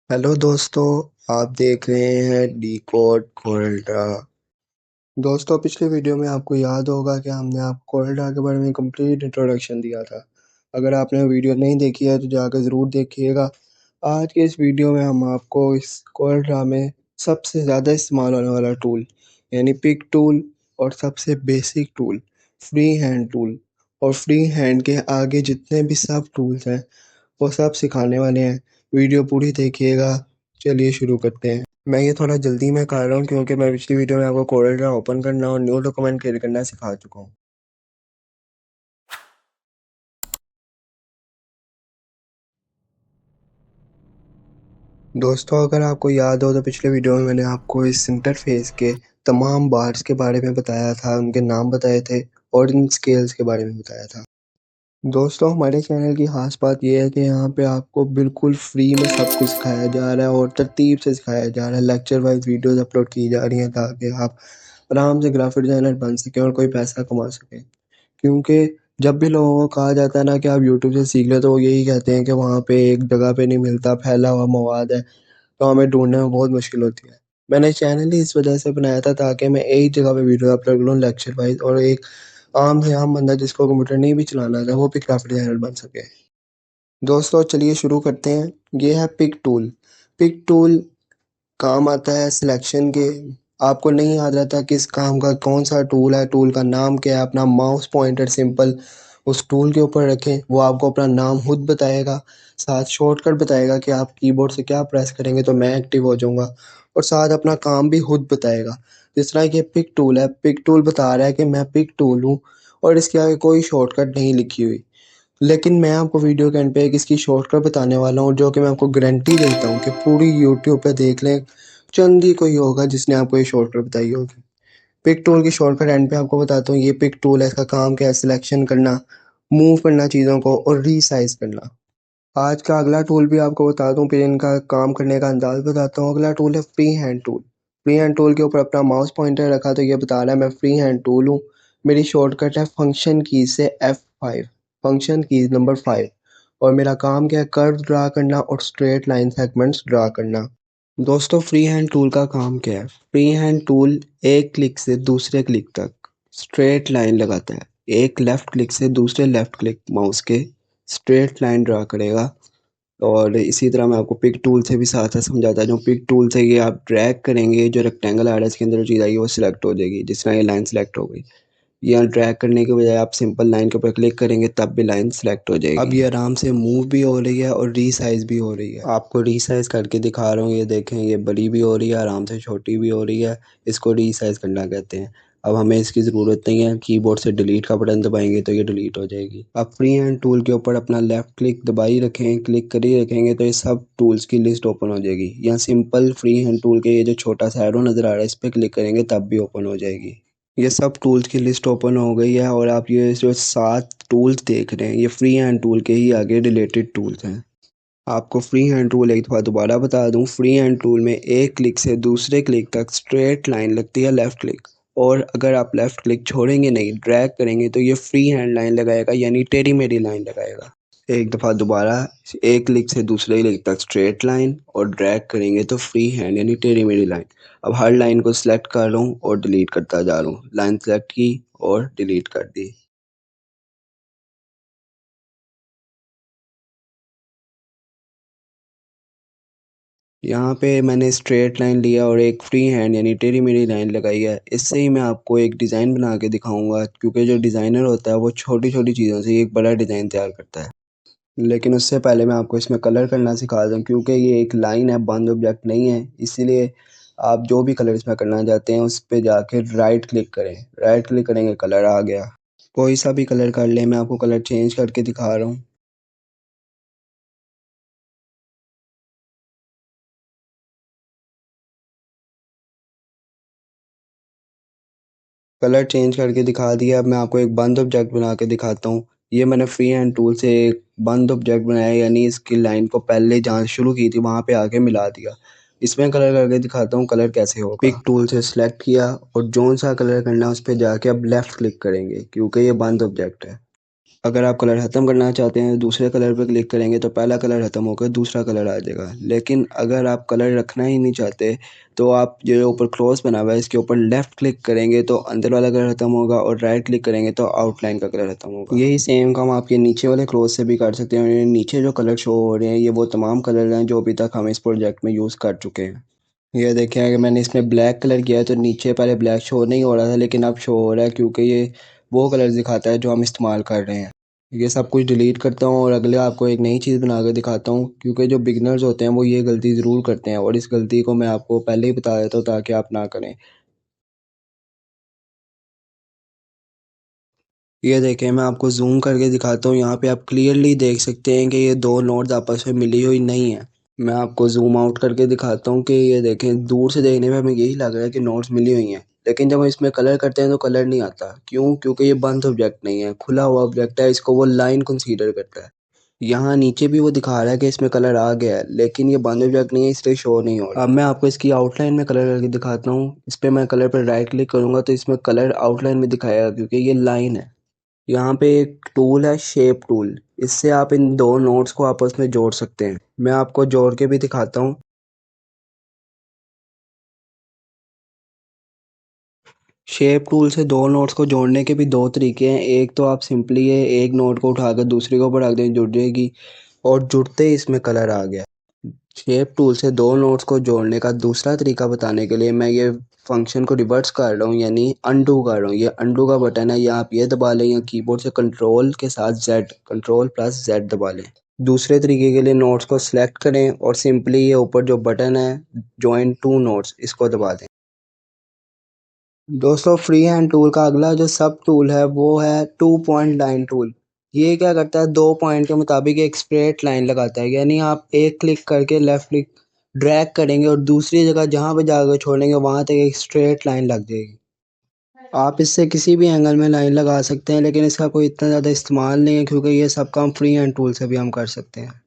Hello दोस्तों, आप देख रहे हैं डी कोड कोल्ड्रा। दोस्तों, पिछले वीडियो में आपको याद होगा कि हमने आपको कोल्ड्रा के बारे में कंप्लीट इंट्रोडक्शन दिया था। अगर आपने वीडियो नहीं देखी है तो जाकर ज़रूर देखिएगा। आज के इस वीडियो में हम आपको इस कोल्ड्रा में सबसे ज़्यादा इस्तेमाल होने वाला टूल यानी पिक टूल और सबसे basic tool free hand tool और फ्री हैंड के आगे जितने भी सब टूल्स हैं वो सब सिखाने वाले हैं। वीडियो पूरी देखिएगा। चलिए शुरू करते हैं। मैं ये थोड़ा जल्दी में कर रहा हूँ क्योंकि मैं पिछली वीडियो में आपको कोरल ओपन करना और न्यू डॉक्यूमेंट क्रिएट करना सिखा चुका हूँ। दोस्तों, अगर आपको याद हो तो पिछले वीडियो में मैंने आपको इस इंटरफेस के तमाम बार्स के बारे में बताया था, उनके नाम बताए थे और इन स्केल्स के बारे में बताया था। दोस्तों, हमारे चैनल की खास बात यह है कि यहाँ पे आपको बिल्कुल फ्री में सब कुछ सिखाया जा रहा है और तरतीब से सिखाया जा रहा है। लेक्चर वाइज वीडियोस अपलोड की जा रही हैं ताकि आप आराम से ग्राफिक डिज़ाइनर बन सकें और कोई पैसा कमा सकें। क्योंकि जब भी लोगों को कहा जाता है ना कि आप यूट्यूब से सीख लें तो वो यही कहते हैं कि वहाँ पे एक जगह पे नहीं मिलता, फैला हुआ मवाद है, तो हमें ढूँढने में बहुत मुश्किल होती है। मैंने चैनल ही इस वजह से बनाया था ताकि मैं एक जगह पे वीडियो अपलोड करूँ लेक्चर वाइज और एक आम से आम बंदा जिसको कंप्यूटर नहीं भी चलाना आता वो भी ग्राफिक डिज़ाइनर बन सके। दोस्तों, चलिए शुरू करते हैं। ये है पिक टूल। पिक टूल काम आता है सिलेक्शन के। आपको नहीं याद रहता किस काम का कौन सा टूल है, टूल का नाम क्या है, अपना माउस पॉइंटर सिंपल उस टूल के ऊपर रखें, वो आपको अपना नाम खुद बताएगा, साथ शॉर्टकट बताएगा कि आप कीबोर्ड से क्या प्रेस करेंगे तो मैं एक्टिव हो जाऊंगा और साथ अपना काम भी खुद बताएगा। जिस तरह ये पिक टूल है, पिक टूल बता रहा है कि मैं पिक टूल हूँ और इसके आगे कोई शॉर्टकट नहीं लिखी हुई। लेकिन मैं आपको वीडियो के एंड पे एक इसकी शॉर्टकट बताने वाला हूँ जो कि मैं आपको गारंटी देता हूँ कि पूरी यूट्यूब पे देख लें, चंद ही कोई होगा जिसने आपको ये शॉर्टकट बताई होगी। पिक टूल की शॉर्टकट एंड पे आपको बताता हूँ। ये पिक टूल है, इसका काम क्या है, सिलेक्शन करना, मूव करना चीज़ों को और रीसाइज करना। आज का अगला टूल भी आपको बता दूं, फिर इनका काम करने का अंदाज बताता हूँ। अगला टूल है free hand tool. Free hand tool के ऊपर अपना माउस पॉइंटर रखा तो ये बता रहा है मैं फ्री हैंड टूल हूँ। मेरी शॉर्टकट है फंक्शन की से F5, फंक्शन की नंबर 5, और मेरा काम क्या है, कर्व ड्रा करना और स्ट्रेट लाइन सेगमेंट्स ड्रा करना। दोस्तों, फ्री हैंड टूल का काम क्या है? फ्री हैंड टूल एक क्लिक से दूसरे क्लिक तक स्ट्रेट लाइन लगाता है। एक लेफ्ट क्लिक से दूसरे लेफ्ट क्लिक माउस के स्ट्रेट लाइन ड्रा करेगा। और इसी तरह मैं आपको पिक टूल से भी साथ साथ समझाता हूँ। पिक टूल से ये आप ड्रैग करेंगे, जो रेक्टेंगल आ रहा है इसके अंदर जो चीज़ आएगी वो सिलेक्ट हो जाएगी। जिस तरह ये लाइन सेलेक्ट हो गई, यहाँ ड्रैग करने के बजाय आप सिंपल लाइन के ऊपर क्लिक करेंगे तब भी लाइन सेलेक्ट हो जाएगी। अब ये आराम से मूव भी हो रही है और रीसाइज भी हो रही है। आपको रीसाइज करके दिखा रहा हूँ, ये देखें, ये बड़ी भी हो रही है, आराम से छोटी भी हो रही है। इसको रीसाइज करना कहते हैं। अब हमें इसकी ज़रूरत नहीं है, कीबोर्ड से डिलीट का बटन दबाएंगे तो ये डिलीट हो जाएगी। अब फ्री हैंड टूल के ऊपर अपना लेफ्ट क्लिक दबाई रखें, क्लिक कर ही रखेंगे तो ये सब टूल्स की लिस्ट ओपन हो जाएगी। यहाँ सिंपल फ्री हैंड टूल के ये जो छोटा सा एरो नज़र आ रहा है इस पर क्लिक करेंगे तब भी ओपन हो जाएगी। ये सब टूल्स की लिस्ट ओपन हो गई है और आप ये जो 7 टूल्स देख रहे हैं ये फ्री हैंड टूल के ही आगे रिलेटेड टूल्स हैं। आपको फ्री हैंड टूल एक दफ़ा दोबारा बता दूं, फ्री हैंड टूल में एक क्लिक से दूसरे क्लिक तक स्ट्रेट लाइन लगती है लेफ़्ट क्लिक, और अगर आप लेफ़्ट क्लिक छोड़ेंगे नहीं, ड्रैग करेंगे तो ये फ्री हैंड लाइन लगाएगा, यानी टेढ़ी मेढ़ी लाइन लगाएगा। एक दफ़ा दोबारा, एक क्लिक से दूसरे क्लिक तक स्ट्रेट लाइन और ड्रैग करेंगे तो फ्री हैंड यानी टेढ़ी मेढ़ी लाइन। अब हर लाइन को सिलेक्ट कर रहा हूँ और डिलीट करता जा रहा हूँ। लाइन सेलेक्ट की और डिलीट कर दी। यहाँ पे मैंने स्ट्रेट लाइन लिया और एक फ्री हैंड यानी टेढ़ी मेढ़ी लाइन लगाई है। इससे ही मैं आपको एक डिज़ाइन बना के दिखाऊंगा, क्योंकि जो डिज़ाइनर होता है वो छोटी छोटी चीज़ों से एक बड़ा डिज़ाइन तैयार करता है। लेकिन उससे पहले मैं आपको इसमें कलर करना सिखा दूँ, क्योंकि ये एक लाइन है, बंद ऑब्जेक्ट नहीं है। इसीलिए आप जो भी कलर इसमें करना चाहते हैं उस पर जाके राइट क्लिक करें। राइट क्लिक करेंगे, कलर आ गया। कोई सा भी कलर कर लें, मैं आपको कलर चेंज करके दिखा रहा हूँ। कलर चेंज करके दिखा दिया। अब मैं आपको एक बंद ऑब्जेक्ट बना के दिखाता हूँ। ये मैंने फ्री हैंड टूल से एक बंद ऑब्जेक्ट बनाया, यानी इसकी लाइन को पहले जहाँ शुरू की थी वहाँ पे आके मिला दिया। इसमें कलर करके दिखाता हूँ कलर कैसे होगा। पिक टूल से सिलेक्ट किया और जो सा कलर करना है उस पर जाके अब लेफ्ट क्लिक करेंगे, क्योंकि ये बंद ऑब्जेक्ट है। अगर आप कलर ख़त्म करना चाहते हैं दूसरे कलर पर क्लिक करेंगे तो पहला कलर ख़त्म होकर दूसरा कलर आ जाएगा। लेकिन अगर आप कलर रखना ही नहीं चाहते तो आप जो ऊपर क्रॉस बना हुआ है इसके ऊपर लेफ़्ट क्लिक करेंगे तो अंदर वाला कलर ख़त्म होगा और राइट क्लिक करेंगे तो आउटलाइन का कलर ख़त्म होगा। यही सेम काम आपके नीचे वाले क्रॉस से भी कर सकते हैं। और ये नीचे जो कलर शो हो रहे हैं ये वो तमाम कलर हैं जो अभी तक हम इस प्रोजेक्ट में यूज़ कर चुके हैं। ये देखिए अगर मैंने इसमें ब्लैक कलर किया है तो नीचे पहले ब्लैक शो नहीं हो रहा था लेकिन अब शो हो रहा है क्योंकि ये वो कलर दिखाता है जो हम इस्तेमाल कर रहे हैं। ये सब कुछ डिलीट करता हूँ और अगले आपको एक नई चीज़ बना कर दिखाता हूँ क्योंकि जो बिगनर्स होते हैं वो ये गलती ज़रूर करते हैं और इस गलती को मैं आपको पहले ही बता देता हूँ ताकि आप ना करें। ये देखें मैं आपको जूम करके दिखाता हूँ। यहाँ पे आप क्लियरली देख सकते हैं कि ये दो नोड्स आपस में मिली हुई नहीं है। मैं आपको जूम आउट करके दिखाता हूँ कि ये देखें दूर से देखने में हमें यही लग रहा है कि नोड्स मिली हुई हैं लेकिन जब हम इसमें कलर करते हैं तो कलर नहीं आता। क्यों? क्योंकि ये बंद ऑब्जेक्ट नहीं है, खुला हुआ ऑब्जेक्ट है। इसको वो लाइन कंसीडर करता है। यहाँ नीचे भी वो दिखा रहा है कि इसमें कलर आ गया है लेकिन ये बंद ऑब्जेक्ट नहीं है इसलिए शो नहीं हो रहा। अब मैं आपको इसकी आउटलाइन में कलर करके दिखाता हूँ। इस पर मैं कलर पर राइट क्लिक करूँगा तो इसमें कलर आउटलाइन में दिखाएगा क्योंकि ये लाइन है। यहाँ पे एक टूल है शेप टूल, इससे आप इन दो नोड्स को आपस में जोड़ सकते हैं। मैं आपको जोड़ के भी दिखाता हूँ। शेप टूल से दो नोड्स को जोड़ने के भी दो तरीके हैं। एक तो आप सिंपली ये एक नोड को उठाकर दूसरे के ऊपर रख दें, जुड़ जाएगी और जुड़ते ही इसमें कलर आ गया। शेप टूल से दो नोड्स को जोड़ने का दूसरा तरीका बताने के लिए मैं ये फंक्शन को रिवर्स कर रहा हूँ यानी अनडू कर रहा हूँ। ये अनडू का बटन है, या आप ये दबा लें या कीबोर्ड से कंट्रोल के साथ जेड, कंट्रोल प्लस जेड दबा लें। दूसरे तरीके के लिए नोड्स को सिलेक्ट करें और सिंपली ये ऊपर जो बटन है जॉइन टू नोड्स इसको दबा दें। दोस्तों फ्री हैंड टूल का अगला जो सब टूल है वो है टू पॉइंट लाइन टूल। ये क्या करता है, दो पॉइंट के मुताबिक एक स्ट्रेट लाइन लगाता है। यानी आप एक क्लिक करके लेफ्ट क्लिक ड्रैग करेंगे और दूसरी जगह जहां पे जाकर छोड़ेंगे वहां तक एक स्ट्रेट लाइन लग जाएगी। आप इससे किसी भी एंगल में लाइन लगा सकते हैं लेकिन इसका कोई इतना ज़्यादा इस्तेमाल नहीं है क्योंकि ये सब काम फ्री हैंड टूल से भी हम कर सकते हैं।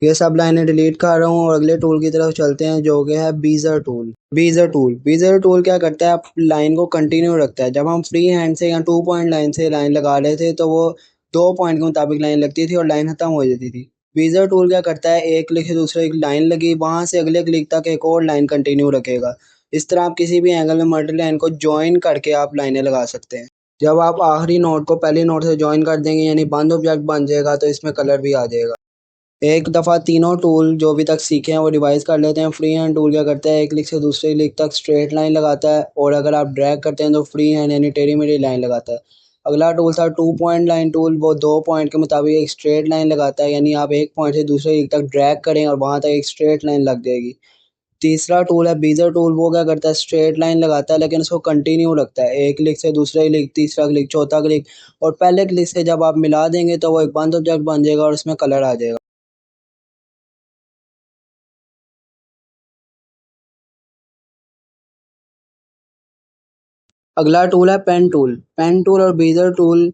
ये सब लाइनें डिलीट कर रहा हूँ और अगले टूल की तरफ चलते हैं जो कि है बीजर टूल। बीजर टूल क्या करता है, आप लाइन को कंटिन्यू रखता है। जब हम फ्री हैंड से या टू पॉइंट लाइन से लाइन लगा रहे थे तो वो दो पॉइंट के मुताबिक लाइन लगती थी और लाइन खत्म हो जाती थी। बीजर टूल क्या करता है, एक क्लिक से दूसरे एक लाइन लगी वहां से अगले क्लिक तक एक और लाइन कंटिन्यू रखेगा। इस तरह आप किसी भी एंगल में मल्टी लाइन को ज्वाइन करके आप लाइनें लगा सकते हैं। जब आप आखिरी नोड को पहली नोड से ज्वाइन कर देंगे यानी बंद ऑब्जेक्ट बन जाएगा तो इसमें कलर भी आ जाएगा। एक दफ़ा तीनों टूल जो अभी तक सीखे हैं वो रिवाइज कर लेते हैं। फ्री हैंड टूल क्या करता है, एक क्लिक से दूसरे क्लिक तक स्ट्रेट लाइन लगाता है और अगर आप ड्रैग करते हैं तो फ्री हैंड यानी टेढ़ी मेढ़ी लाइन लगाता है। अगला टूल था टू पॉइंट लाइन टूल। वो दो पॉइंट के मुताबिक एक स्ट्रेट लाइन लगाता है यानी आप एक पॉइंट से दूसरे क्लिक तक ड्रैग करें और वहां तक एक स्ट्रेट लाइन लग जाएगी। तीसरा टूल है बीजर टूल। वो क्या करता है, स्ट्रेट लाइन लगाता है लेकिन उसको कंटिन्यू रखता है। एक क्लिक से दूसरा क्लिक, तीसरा क्लिक, चौथा क्लिक और पहले क्लिक से जब आप मिला देंगे तो वो एक बंद ऑब्जेक्ट बन जाएगा और उसमें कलर आ जाएगा। अगला टूल है पेन टूल। पेन टूल और बीजर टूल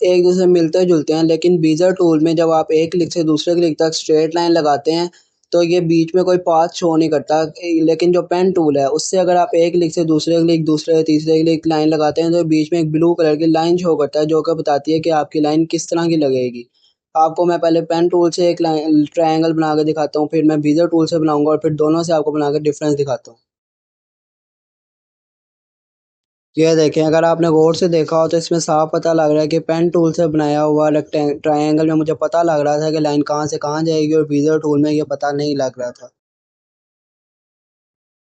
एक दूसरे से मिलते जुलते हैं लेकिन बीजर टूल में जब आप एक क्लिक से दूसरे क्लिक तक स्ट्रेट लाइन लगाते हैं तो ये बीच में कोई पाथ शो नहीं करता। लेकिन जो पेन टूल है उससे अगर आप एक क्लिक से दूसरे क्लिक, दूसरे तीसरे क्लिक लाइन लगाते हैं तो बीच में एक ब्लू कलर की लाइन शो करता है जो कि बताती है कि आपकी लाइन किस तरह की लगेगी। आपको मैं पहले पेन टूल से एक लाइन ट्रायंगल बना के दिखाता हूँ, फिर मैं बीजर टूल से बनाऊंगा और फिर दोनों से आपको बना के डिफरेंस दिखाता हूँ। ये देखें, अगर आपने गौर से देखा हो तो इसमें साफ पता लग रहा है कि पेन टूल से बनाया हुआ ट्रायंगल में मुझे पता लग रहा था कि लाइन कहाँ से कहाँ जाएगी और बीजर टूल में ये पता नहीं लग रहा था।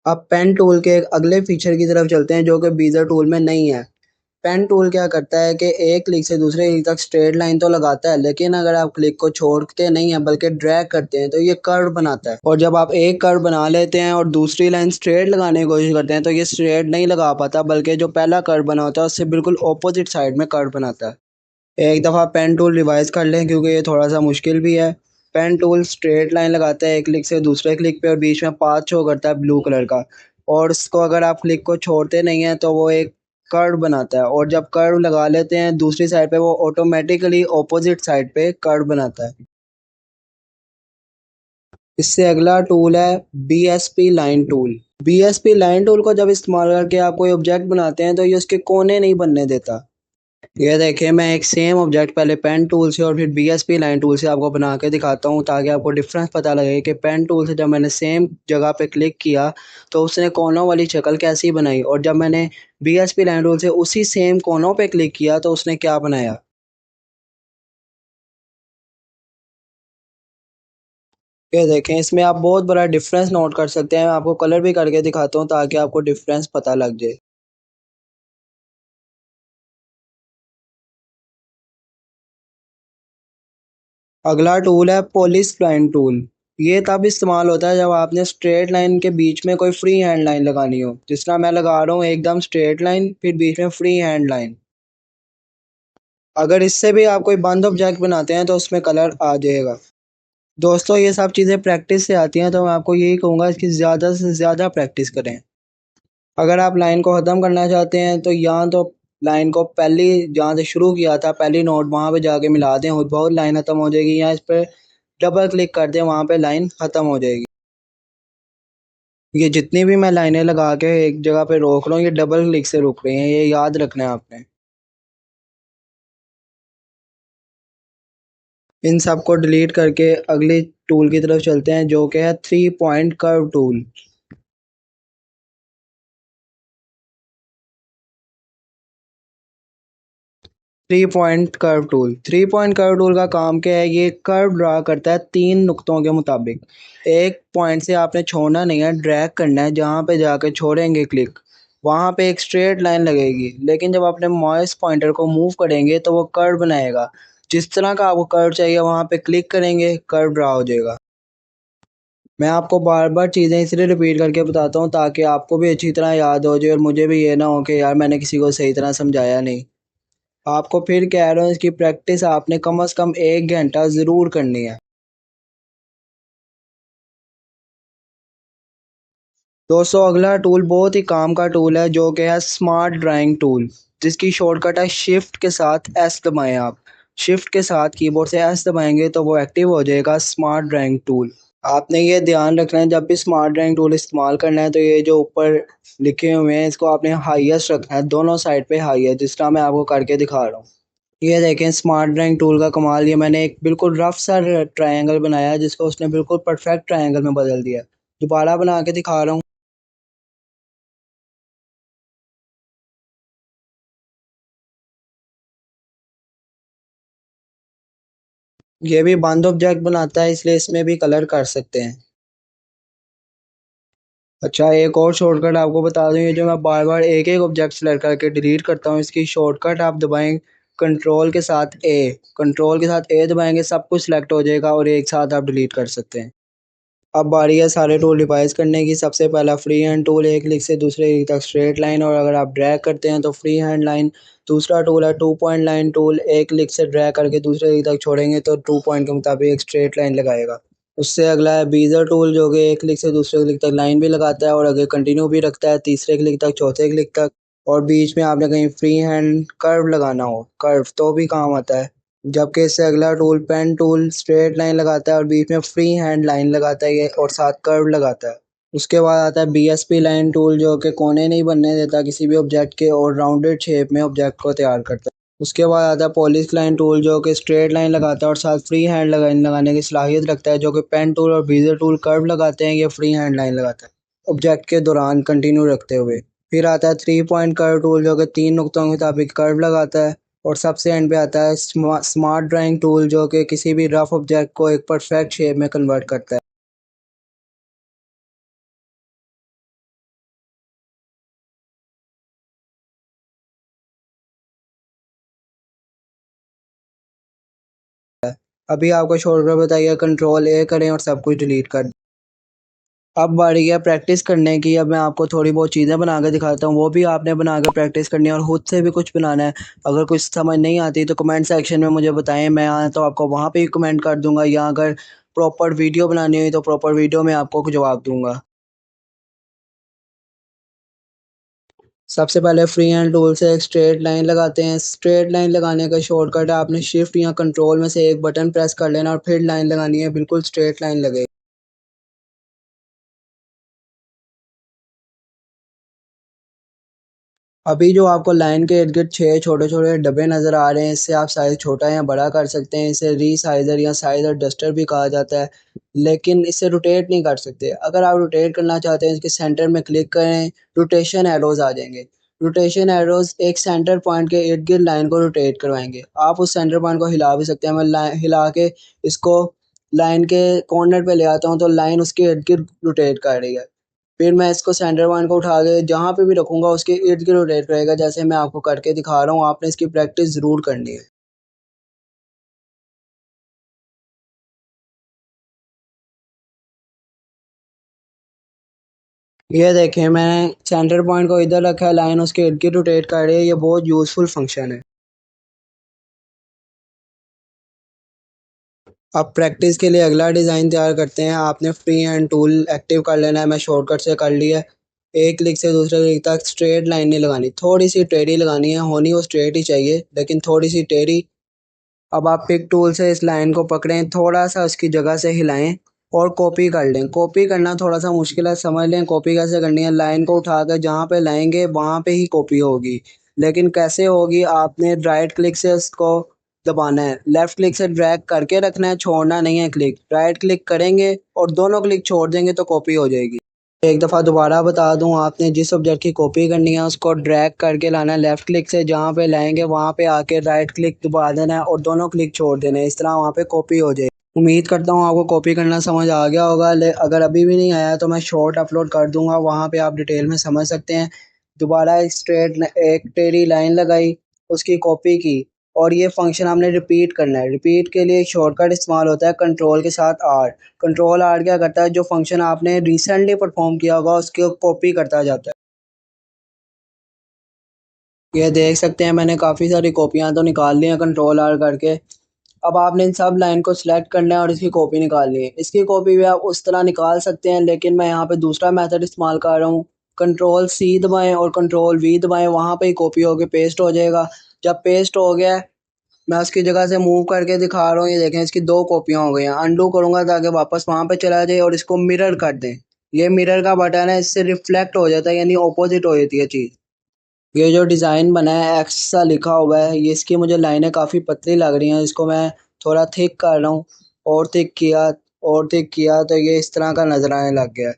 अब पेन टूल के एक अगले फीचर की तरफ चलते हैं जो कि बीजर टूल में नहीं है। पेन टूल क्या करता है कि एक क्लिक से दूसरे क्लिक तक स्ट्रेट लाइन तो लगाता है लेकिन अगर आप क्लिक को छोड़ते नहीं है बल्कि ड्रैग करते हैं तो ये कर्व बनाता है। और जब आप एक कर्व बना लेते हैं और दूसरी लाइन स्ट्रेट लगाने की कोशिश करते हैं तो ये स्ट्रेट नहीं लगा पाता बल्कि जो पहला कर्व बना होता है उससे बिल्कुल ऑपोजिट साइड में कर्व बनाता है। एक दफ़ा पेन टूल रिवाइज कर लें क्योंकि ये थोड़ा सा मुश्किल भी है। पेन टूल स्ट्रेट लाइन लगाता है एक क्लिक से दूसरे क्लिक पे और बीच में पाथ शो करता है ब्लू कलर का। और इसको अगर आप क्लिक को छोड़ते नहीं हैं तो वो एक कर्व बनाता है और जब कर्व लगा लेते हैं दूसरी साइड पे वो ऑटोमेटिकली ऑपोजिट साइड पे कर्व बनाता है। इससे अगला टूल है BSP line tool. BSP line tool को जब इस्तेमाल करके आप कोई ऑब्जेक्ट बनाते हैं तो ये उसके कोने नहीं बनने देता। ये देखिए, मैं एक सेम ऑब्जेक्ट पहले पेन टूल से और फिर बीएसपी लाइन टूल से आपको बना के दिखाता हूँ, ताकि आपको डिफरेंस पता लगे कि पेन टूल से जब मैंने सेम जगह पे क्लिक किया तो उसने कोनों वाली शक्ल कैसी बनाई, और जब मैंने बीएसपी लाइन टूल से उसी सेम कोनों पे क्लिक किया तो उसने क्या बनाया। ये देखें, इसमें आप बहुत बड़ा डिफरेंस नोट कर सकते हैं। मैं आपको कलर भी करके दिखाता हूँ ताकि आपको डिफरेंस पता लग जाए। अगला टूल है पॉलिश लाइन टूल। ये तब इस्तेमाल होता है जब आपने स्ट्रेट लाइन के बीच में कोई फ्री हैंड लाइन लगानी हो, जिस तरह मैं लगा रहा हूँ एकदम स्ट्रेट लाइन, फिर बीच में फ्री हैंड लाइन। अगर इससे भी आप कोई बंद ऑब्जेक्ट बनाते हैं तो उसमें कलर आ जाएगा। दोस्तों, ये सब चीज़ें प्रैक्टिस से आती हैं, तो मैं आपको यही कहूँगा कि ज़्यादा से ज़्यादा प्रैक्टिस करें। अगर आप लाइन को ख़त्म करना चाहते हैं तो या तो लाइन को पहली जहाँ से शुरू किया था पहली नोट वहाँ पे जाके मिला दें, और बहुत लाइन ख़त्म हो जाएगी, या इस पर डबल क्लिक कर दें, वहाँ पे लाइन ख़त्म हो जाएगी। ये जितनी भी मैं लाइनें लगा के एक जगह पे रोक रहा हूँ, ये डबल क्लिक से रुक रही हैं, ये याद रखना है आपने। इन सब को डिलीट करके अगली टूल की तरफ चलते हैं, जो कि है 3 point curve tool. 3 point curve tool का काम क्या है, ये कर्व ड्रा करता है 3 नुक्तों के मुताबिक। एक पॉइंट से आपने छोड़ना नहीं है, ड्रैग करना है, जहाँ पे जाके छोड़ेंगे क्लिक वहाँ पे एक स्ट्रेट लाइन लगेगी, लेकिन जब आपने माउस पॉइंटर को मूव करेंगे तो वो कर्व बनाएगा। जिस तरह का आपको कर्व चाहिए वहाँ पे क्लिक करेंगे, कर्व ड्रा हो जाएगा। मैं आपको बार बार चीज़ें इसलिए रिपीट करके बताता हूँ ताकि आपको भी अच्छी तरह याद हो जाए, और मुझे भी ये ना हो कि यार मैंने किसी को सही तरह समझाया नहीं। आपको फिर कह रहा हूँ, इसकी प्रैक्टिस आपने कम से कम 1 घंटा ज़रूर करनी है। दोस्तों, अगला टूल बहुत ही काम का टूल है, जो कि है स्मार्ट ड्राइंग टूल, जिसकी शॉर्टकट है शिफ्ट के साथ एस दबाएं। आप शिफ्ट के साथ कीबोर्ड से एस दबाएंगे तो वो एक्टिव हो जाएगा स्मार्ट ड्राइंग टूल। आपने ये ध्यान रखना है, जब भी स्मार्ट ड्राइंग टूल इस्तेमाल करना है तो ये जो ऊपर लिखे हुए हैं इसको आपने हाईएस्ट रखना है, दोनों साइड पे हाई है, जिस तरह मैं आपको करके दिखा रहा हूँ। ये देखें, स्मार्ट ड्राइंग टूल का कमाल, ये मैंने एक बिल्कुल रफ सा ट्रायंगल बनाया है, जिसको उसने बिल्कुल परफेक्ट ट्रायंगल में बदल दिया। दोबारा बना के दिखा रहा हूँ। ये भी बंद ऑब्जेक्ट बनाता है, इसलिए इसमें भी कलर कर सकते हैं। अच्छा, एक और शॉर्टकट आपको बता दूं, ये जो मैं बार बार एक एक ऑब्जेक्ट सेलेक्ट करके डिलीट करता हूँ, इसकी शॉर्टकट आप दबाएं कंट्रोल के साथ ए दबाएंगे, सब कुछ सिलेक्ट हो जाएगा और एक साथ आप डिलीट कर सकते हैं। अब बारी है सारे टूल रिवाइज करने की। सबसे पहला फ्री हैंड टूल, एक क्लिक से दूसरे क्लिक तक स्ट्रेट लाइन, और अगर आप ड्रैग करते हैं तो फ्री हैंड लाइन। दूसरा टूल है 2 पॉइंट लाइन टूल, एक क्लिक से ड्रैग करके दूसरे क्लिक तक छोड़ेंगे तो 2 पॉइंट के मुताबिक एक स्ट्रेट लाइन लगाएगा। उससे अगला है बीजर टूल, जो कि एक क्लिक से दूसरे क्लिक तक लाइन भी लगाता है और आगे कंटिन्यू भी रखता है, तीसरे क्लिक तक चौथे क्लिक तक। और बीच में आपने कहीं फ्री हैंड कर्व लगाना हो, कर्व तो भी काम आता है। जबकि इससे अगला tool pen tool, straight line लगाता है और बीच में फ्री हैंड लाइन लगाता है ये, और साथ कर्व लगाता है। उसके बाद आता है बीएसपी लाइन टूल, जो कि कोने नहीं बनने देता किसी भी ऑब्जेक्ट के, और राउंडेड शेप में ऑब्जेक्ट को तैयार करता है। उसके बाद आता है पॉलिश लाइन टूल, जो कि स्ट्रेट लाइन लगाता है और साथ फ्री हैंड लगाने की सलाहियत रखता है। जो कि पेन टूल और बीजर टूल कर्व लगाते हैं, ये फ्री हैंड लाइन लगाता है ऑब्जेक्ट के दौरान कंटिन्यू रखते हुए। फिर आता है 3 पॉइंट कर्व टूल, जो कि 3 नुक्तों के मुताबिक कर्व लगाता है। और सबसे एंड पे आता है स्मार्ट ड्राइंग टूल, जो कि किसी भी रफ ऑब्जेक्ट को एक परफेक्ट शेप में कन्वर्ट करता है। अभी आपको शॉर्टकट बताइए, कंट्रोल ए करें और सब कुछ डिलीट कर दें। अब बारी है प्रैक्टिस करने की। अब मैं आपको थोड़ी बहुत चीज़ें बना के दिखाता हूँ, वो भी आपने बना के प्रैक्टिस करनी है और खुद से भी कुछ बनाना है। अगर कुछ समझ नहीं आती तो कमेंट सेक्शन में मुझे बताएं, मैं तो आपको वहाँ पे ही कमेंट कर दूंगा, या अगर प्रॉपर वीडियो बनानी हुई तो प्रॉपर वीडियो में आपको जवाब दूंगा। सबसे पहले फ्री हैंड टूल से एक स्ट्रेट लाइन लगाते हैं। स्ट्रेट लाइन लगाने का शॉर्टकट है, आपने शिफ्ट या कंट्रोल में से एक बटन प्रेस कर लेना और फिर लाइन लगानी है, बिल्कुल स्ट्रेट लाइन लगे। अभी जो आपको लाइन के इर्द-गिर्द 6 छोटे-छोटे डब्बे नज़र आ रहे हैं, इससे आप साइज़ छोटा या बड़ा कर सकते हैं। इसे रीसाइज़र या साइज़र डस्टर भी कहा जाता है, लेकिन इसे रोटेट नहीं कर सकते। अगर आप रोटेट करना चाहते हैं, इसके सेंटर में क्लिक करें, रोटेशन एरोज़ आ जाएँगे। रोटेशन एरोज़ एक सेंटर पॉइंट के इर्द-गिर्द लाइन को रोटेट करवाएँगे। आप उस सेंटर पॉइंट को हिला भी सकते हैं। मैं हिला के इसको लाइन के कॉर्नर पे ले आता हूँ, तो लाइन उसके इर्द-गिर्द रोटेट कर रही है। फिर मैं इसको सेंटर पॉइंट को उठा के जहाँ पे भी रखूँगा उसके इर्द-गिर्द रोटेट रहेगा, जैसे मैं आपको करके दिखा रहा हूँ, आपने इसकी प्रैक्टिस ज़रूर करनी है। ये देखें मैंने सेंटर पॉइंट को इधर रखा है, लाइन उसके इर्द-गिर्द रोटेट कर रही है, ये बहुत यूज़फुल फंक्शन है। अब प्रैक्टिस के लिए अगला डिज़ाइन तैयार करते हैं। आपने फ्री हैंड टूल एक्टिव कर लेना है, मैं शॉर्टकट से कर लिया है। एक क्लिक से दूसरे क्लिक तक स्ट्रेट लाइन नहीं लगानी, थोड़ी-सी टेढ़ी लगानी है, होनी वो स्ट्रेट ही चाहिए, लेकिन थोड़ी-सी टेढ़ी। अब आप पिक टूल से इस लाइन को पकड़ें, थोड़ा-सा उसकी जगह से हिलाएँ और कॉपी कर लें। कॉपी करना थोड़ा-सा मुश्किल है, समझ लें कॉपी कैसे करनी है। लाइन को उठाकर जहाँ पे लाएँगे वहाँ पे ही कॉपी होगी। लेकिन कैसे होगी, आपने राइट क्लिक से उसको दबाना है। लेफ्ट क्लिक से ड्रैग करके रखना है, छोड़ना नहीं है क्लिक। राइट क्लिक करेंगे और दोनों क्लिक छोड़ देंगे तो कॉपी हो जाएगी। एक दफ़ा दोबारा बता दूँ, आपने जिस ऑब्जेक्ट की कॉपी करनी है उसको ड्रैग करके लाना है लेफ़्ट क्लिक से, जहाँ पे लाएँगे वहाँ पे आके राइट क्लिक दबा देना है और दोनों क्लिक छोड़ देने हैं, इस तरह वहाँ पे कॉपी हो जाएगी। उम्मीद करता हूँ आपको कॉपी करना समझ आ गया होगा। ले अगर अभी भी नहीं आया तो मैं शॉर्ट अपलोड कर दूँगा, वहाँ पे आप डिटेल में समझ सकते हैं। दोबारा एक टेढ़ी लाइन लगाई, उसकी कॉपी की और ये फंक्शन हमने रिपीट करना है। रिपीट के लिए एक शॉर्टकट इस्तेमाल होता है कंट्रोल के साथ आर। कंट्रोल आर क्या करता है, जो फंक्शन आपने रिसेंटली परफॉर्म किया होगा उसकी कॉपी करता जाता है। ये देख सकते हैं मैंने काफ़ी सारी कॉपियाँ तो निकाल ली हैं कंट्रोल आर करके। अब आपने इन सब लाइन को सिलेक्ट करना है और इसकी कॉपी निकालनी है। इसकी कॉपी भी आप उस तरह निकाल सकते हैं, लेकिन मैं यहाँ पे दूसरा मेथड इस्तेमाल कर रहा हूँ। कंट्रोल सी दबाएँ और कंट्रोल वी दबाएँ, वहाँ पे ही कॉपी होके पेस्ट हो जाएगा। जब पेस्ट हो गया है, मैं उसकी जगह से मूव करके दिखा रहा हूँ, ये देखें इसकी 2 कॉपियाँ हो गई हैं। अनडू करूँगा ताकि वापस वहाँ पे चला जाए और इसको मिरर कर दें। ये मिरर का बटन है, इससे रिफ्लेक्ट हो जाता है, यानी ऑपोज़िट हो जाती है चीज़। ये जो डिज़ाइन बना है एक्स सा लिखा हुआ है, ये इसकी मुझे लाइनें काफ़ी पतली लग रही हैं, इसको मैं थोड़ा थिक कर रहा हूँ। और थिक किया तो ये इस तरह का नज़र आने लग गया है।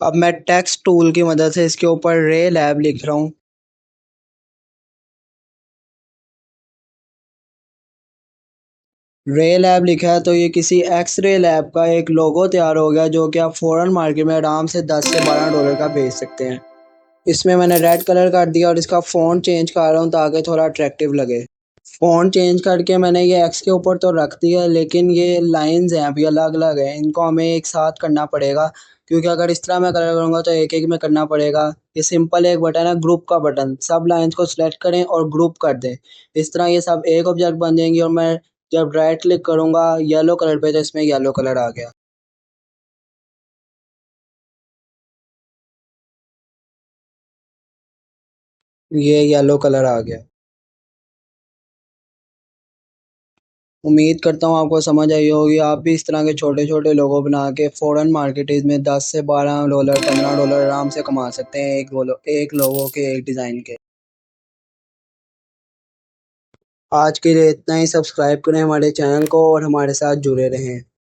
अब मैं टेक्स्ट टूल की मदद से इसके ऊपर रे लैब लिख रहा हूँ। रे लैब लिखा है तो ये किसी एक्स-रे लैब का एक लोगो तैयार हो गया, जो कि आप फ़ॉरेन मार्केट में आराम से 10 से $12 का बेच सकते हैं। इसमें मैंने रेड कलर कर दिया और इसका फ़ॉन्ट चेंज कर रहा हूँ ताकि थोड़ा अट्रैक्टिव लगे। फ़ॉन्ट चेंज करके मैंने ये एक्स के ऊपर तो रख दिया, लेकिन ये लाइन्स हैं अभी अलग-अलग हैं, इनको हमें एक साथ करना पड़ेगा, क्योंकि अगर इस तरह मैं कलर करूँगा तो एक-एक में करना पड़ेगा। ये सिंपल एक बटन है, ग्रुप का बटन, सब लाइन्स को सिलेक्ट करें और ग्रुप कर दें। इस तरह ये सब एक ऑब्जेक्ट बन जाएँगी और मैं जब राइट क्लिक करूँगा येलो कलर पे तो इसमें येलो कलर आ गया। ये येलो कलर आ गया। उम्मीद करता हूँ आपको समझ आई होगी। आप भी इस तरह के छोटे-छोटे लोगो बना के फ़ॉरेन मार्केटीज़ में 10 से $12 $15 आराम से कमा सकते हैं एक लोगो के एक डिज़ाइन के। आज के लिए इतना ही। सब्सक्राइब करें हमारे चैनल को और हमारे साथ जुड़े रहें।